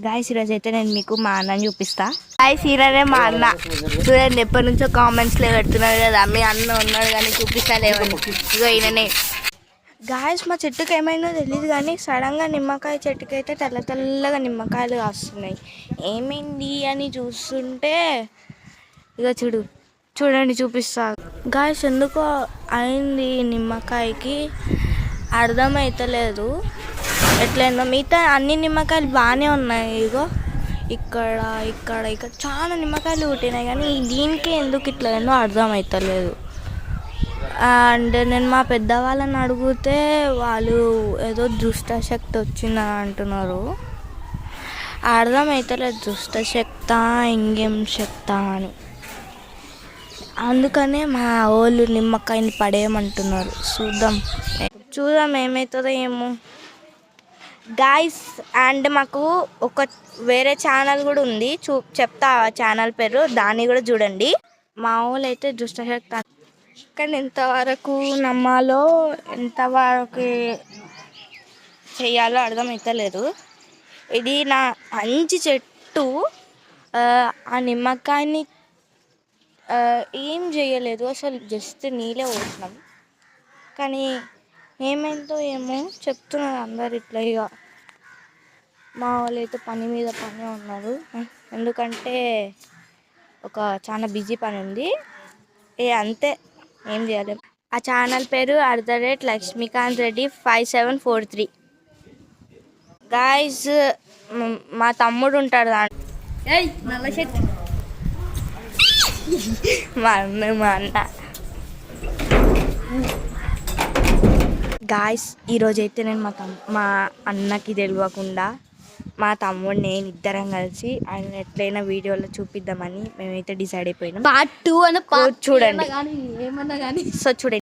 Guys ఈరోజు అయితే నేను మీకు మా అన్నని చూపిస్తా. గాయస్ ఈరోజే మా అన్న చూడండి, ఎప్పటి నుంచో కామెంట్స్లో పెడుతున్నారు కదా మీ అన్న ఉన్నాడు కానీ చూపిస్తలేవని. ఇగో ఈయననే. గాయస్ మా చెట్టుకు ఏమైందో తెలియదు కానీ సడన్గా నిమ్మకాయ చెట్టుకి అయితే తెల్ల తెల్లగా నిమ్మకాయలు కాస్తున్నాయి. ఏమైంది అని చూస్తుంటే ఇక చూడండి చూపిస్తా. గాయస్ ఎందుకో అయింది నిమ్మకాయకి అర్థమవుతలేదు ఎట్లయిందో. మిగతా అన్ని నిమ్మకాయలు బాగానే ఉన్నాయి. ఇగో ఇక్కడ ఇక్కడ ఇక్కడ చాలా నిమ్మకాయలు పుట్టినాయి కానీ దీనికే ఎందుకు ఇట్లయిందో అర్థమవుతలేదు. అండ్ నేను మా పెద్దవాళ్ళని అడిగితే వాళ్ళు ఏదో దుష్టశక్తి వచ్చిందని అంటున్నారు. అర్థమవుతలేదు దుష్టశక్తా ఇంకేం శక్తా అని. అందుకనే మా వాళ్ళు నిమ్మకాయని పడేయమంటున్నారు. చూద్దాం ఏమవుతుందో ఏమో గాయస్. అండ్ మాకు ఒక వేరే ఛానల్ కూడా ఉంది, చెప్తా ఆ ఛానల్ పేరు, దాన్ని కూడా చూడండి. మా వాళ్ళు అయితే దుష్టశక్తి కానీ ఎంతవరకు నమ్మాలో ఎంతవరకు చెయ్యాలో అర్థమవుతలేదు. ఇది నా మంచి చెట్టు. ఆ నిమ్మకాయని ఏం చేయలేదు అసలు, జస్ట్ నీళ్ళే పోసినాం. కానీ ఏమైందో ఏమో చెప్తున్నారు అందరు ఇట్లా. ఇక మా వాళ్ళు అయితే పని మీద పని ఉన్నారు, ఎందుకంటే ఒక చాలా బిజీ పని ఉంది. అంతే, ఏం చేయలేం. ఆ ఛానల్ పేరు @లక్ష్మీకాంత్ రెడ్డి 5743. గాయస్ మా తమ్ముడు ఉంటాడు నల్ల షర్ట్ మా అన్న. గాయస్ ఈరోజైతే నేను మా అన్నకి తెలియకుండా మా తమ్ముడు నేను ఇద్దరం కలిసి ఆయన ఎట్లయినా వీడియోలో చూపిద్దామని మేమైతే డిసైడ్ అయిపోయినాం. పార్ట్ 2 అని చూడండి. ఏమన్నా కానీ సో చూడండి.